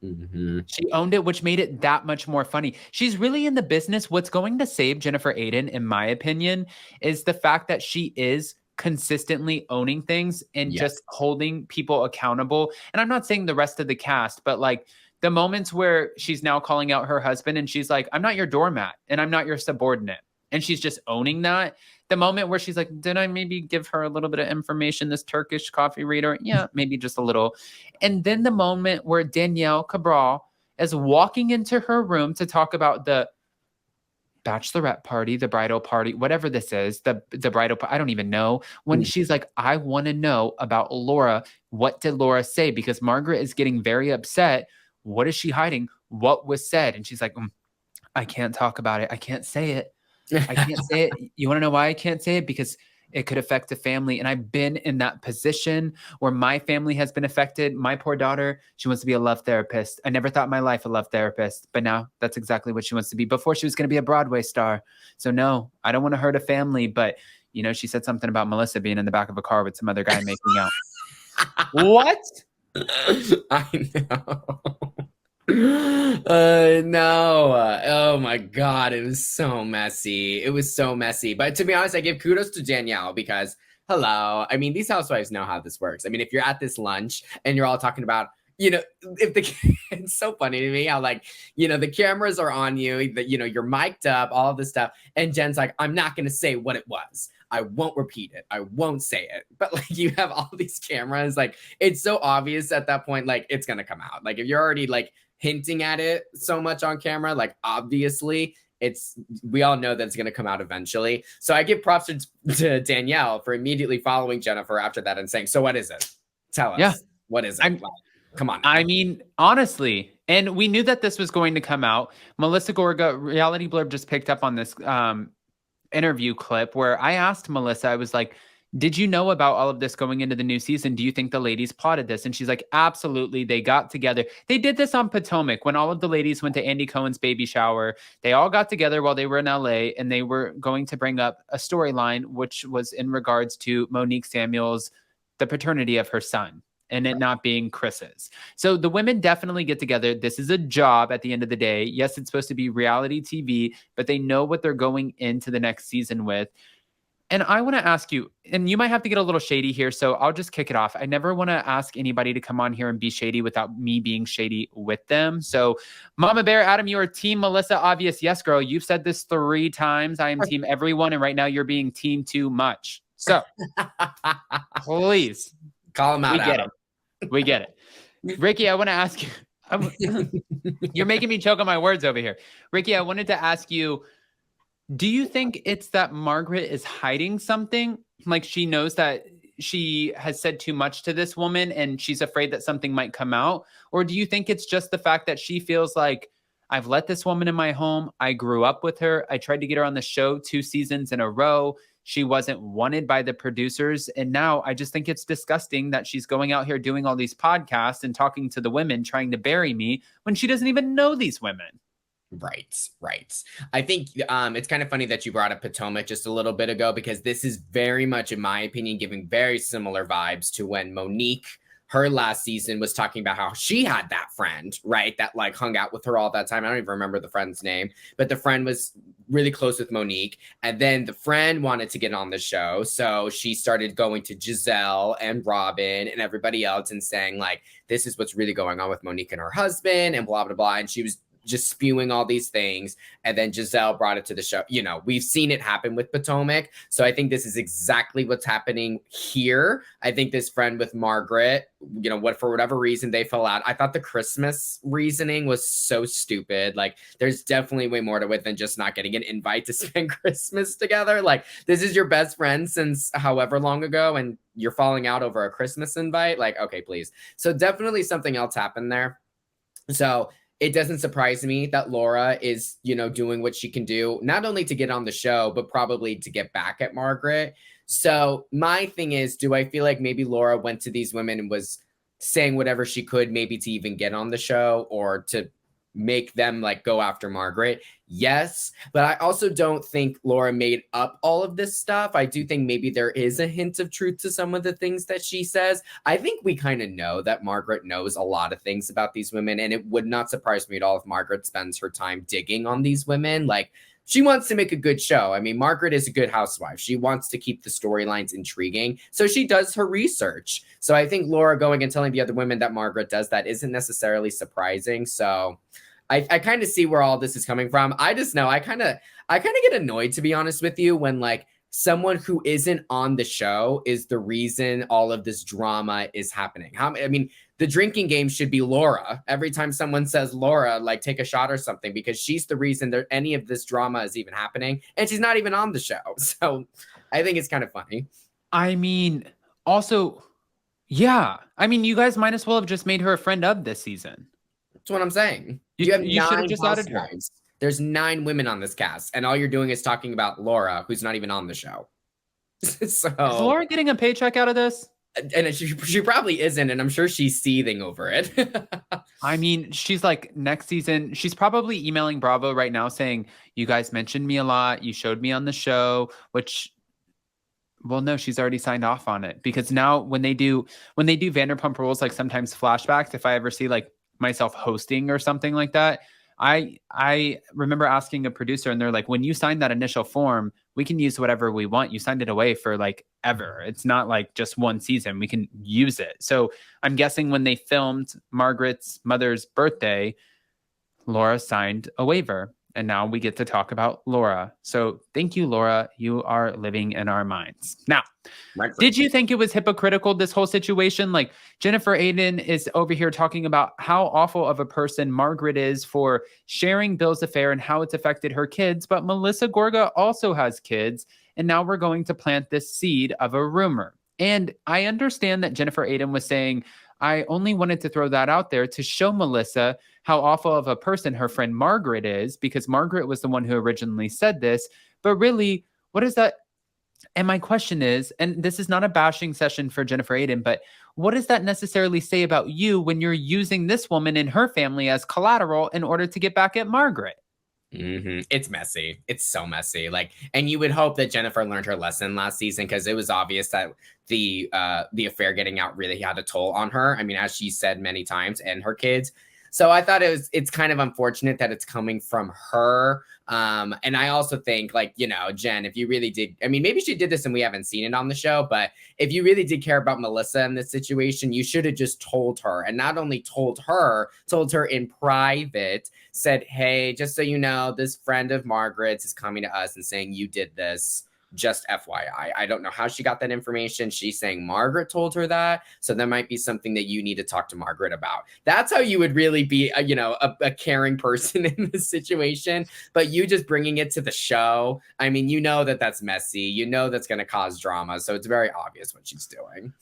Mm-hmm. She owned it, which made it that much more funny. She's really in the business. What's going to save Jennifer Aiden, in my opinion, is the fact that she is consistently owning things and just Yes. holding people accountable. And I'm not saying the rest of the cast, but like the moments where she's now calling out her husband and she's like, I'm not your doormat and I'm not your subordinate. And she's just owning that. The moment where she's like, did I maybe give her a little bit of information, this Turkish coffee reader? Yeah, maybe just a little. And then the moment where Danielle Cabral is walking into her room to talk about the bachelorette party, the bridal party, whatever this is, the bridal, I don't even know. When she's like, I want to know about Laura. What did Laura say? Because Margaret is getting very upset. What is she hiding? What was said? And she's like, I can't talk about it. I can't say it. I can't say it. You want to know why I can't say it? Because it could affect a family. And I've been in that position where my family has been affected. My poor daughter, she wants to be a love therapist. I never thought in my life a love therapist, but now that's exactly what she wants to be. Before she was going to be a Broadway star. So no, I don't want to hurt a family, but you know, she said something about Melissa being in the back of a car with some other guy making out. What? I know. No. Oh my God. It was so messy. It was so messy. But to be honest, I give kudos to Danielle because, hello. I mean, these housewives know how this works. I mean, if you're at this lunch and you're all talking about, you know, it's so funny to me how, like, you know, the cameras are on you, that, you know, you're mic'd up, all this stuff. And Jen's like, I'm not going to say what it was. I won't repeat it. I won't say it. But like, you have all these cameras, like, it's so obvious at that point, like, it's going to come out. Like, if you're already like hinting at it so much on camera, like, obviously we all know that it's going to come out eventually. So I give props to Danielle for immediately following Jennifer after that and saying, so what is it? Tell us. Yeah. What is it? Come on now. I mean, honestly, and we knew that this was going to come out. Melissa Gorga, Reality Blurb, just picked up on this interview clip where I asked Melissa, I was like, did you know about all of this going into the new season? Do you think the ladies plotted this? And she's like, absolutely. They got together. They did this on Potomac when all of the ladies went to Andy Cohen's baby shower. They all got together while they were in LA and they were going to bring up a storyline, which was in regards to Monique Samuels, the paternity of her son, and it not being Chris's. So the women definitely get together. This is a job at the end of the day. Yes, it's supposed to be reality TV, but they know what they're going into the next season with. And I want to ask you, and you might have to get a little shady here, so I'll just kick it off. I never want to ask anybody to come on here and be shady without me being shady with them. So Mama Bear, Adam, you are team Melissa, obvious yes, girl. You've said this 3 times. I am team everyone, and right now you're being team too much. So please. Call him out. We get it. Ricky, I want to ask you. You're making me choke on my words over here. Ricky, I wanted to ask you, do you think it's that Margaret is hiding something? Like she knows that she has said too much to this woman and she's afraid that something might come out? Or do you think it's just the fact that she feels like, I've let this woman in my home. I grew up with her. I tried to get her on the show 2 seasons in a row. She wasn't wanted by the producers. And now I just think it's disgusting that she's going out here doing all these podcasts and talking to the women, trying to bury me when she doesn't even know these women. Right. I think it's kind of funny that you brought up Potomac just a little bit ago, because this is very much, in my opinion, giving very similar vibes to when Monique, her last season, was talking about how she had that friend, right, that like hung out with her all that time. I don't even remember the friend's name, but the friend was really close with Monique. And then the friend wanted to get on the show. So she started going to Giselle and Robin and everybody else and saying like, this is what's really going on with Monique and her husband and blah, blah, blah. And she was just spewing all these things. And then Giselle brought it to the show. You know, we've seen it happen with Potomac. So I think this is exactly what's happening here. I think this friend with Margaret, you know, for whatever reason they fell out. I thought the Christmas reasoning was so stupid. Like, there's definitely way more to it than just not getting an invite to spend Christmas together. Like, this is your best friend since however long ago, and you're falling out over a Christmas invite. Like, okay, please. So definitely something else happened there. So it doesn't surprise me that Laura is, you know, doing what she can do, not only to get on the show, but probably to get back at Margaret. So my thing is, do I feel like maybe Laura went to these women and was saying whatever she could, maybe to even get on the show or to make them like go after Margaret. Yes, but I also don't think Laura made up all of this stuff. I do think maybe there is a hint of truth to some of the things that she says. I think we kind of know that Margaret knows a lot of things about these women, and it would not surprise me at all if Margaret spends her time digging on these women. Like, she wants to make a good show. I mean, Margaret is a good housewife. She wants to keep the storylines intriguing. So she does her research. So I think Laura going and telling the other women that Margaret does that isn't necessarily surprising. So I kind of see where all this is coming from. I just know I kind of get annoyed, to be honest with you, when like someone who isn't on the show is the reason all of this drama is happening. I mean, the drinking game should be Laura. Every time someone says Laura, like take a shot or something, because she's the reason that any of this drama is even happening, and she's not even on the show. So I think it's kind of funny. I mean, also, yeah. I mean, you guys might as well have just made her a friend of this season. That's what I'm saying. You have should have just added her. There's 9 women on this cast, and all you're doing is talking about Laura, who's not even on the show. So is Laura getting a paycheck out of this? And she probably isn't, and I'm sure she's seething over it. I mean, she's like, next season, she's probably emailing Bravo right now saying, you guys mentioned me a lot. You showed me on the show, which, well, no, she's already signed off on it. Because now when they do Vanderpump Rules, like sometimes flashbacks, if I ever see like myself hosting or something like that, I remember asking a producer, and they're like, when you signed that initial form, we can use whatever we want. You signed it away for like ever. It's not like just one season. We can use it. So I'm guessing when they filmed Margaret's mother's birthday, Laura signed a waiver. And now we get to talk about Laura. So thank you, Laura. You are living in our minds. Now, did you think it was hypocritical, this whole situation? Like, Jennifer Aydin is over here talking about how awful of a person Margaret is for sharing Bill's affair and how it's affected her kids. But Melissa Gorga also has kids. And now we're going to plant this seed of a rumor. And I understand that Jennifer Aydin was saying, I only wanted to throw that out there to show Melissa how awful of a person her friend Margaret is, because Margaret was the one who originally said this. But really, what is that? And my question is, and this is not a bashing session for Jennifer Aydin, but what does that necessarily say about you when you're using this woman and her family as collateral in order to get back at Margaret? It's messy. It's so messy. Like, and you would hope that Jennifer learned her lesson last season, because it was obvious that the affair getting out really had a toll on her. I mean, as she said many times, and her kids. So I thought it's kind of unfortunate that it's coming from her. And I also think, like, you know, Jen, if you really did, I mean, maybe she did this and we haven't seen it on the show, but if you really did care about Melissa in this situation, you should have just told her, and not only told her in private, said, hey, just so you know, this friend of Margaret's is coming to us and saying you did this. Just FYI. I don't know how she got that information. She's saying Margaret told her that. So that might be something that you need to talk to Margaret about. That's how you would really be, a caring person in this situation. But you just bringing it to the show, I mean, you know that that's messy. You know that's going to cause drama. So it's very obvious what she's doing.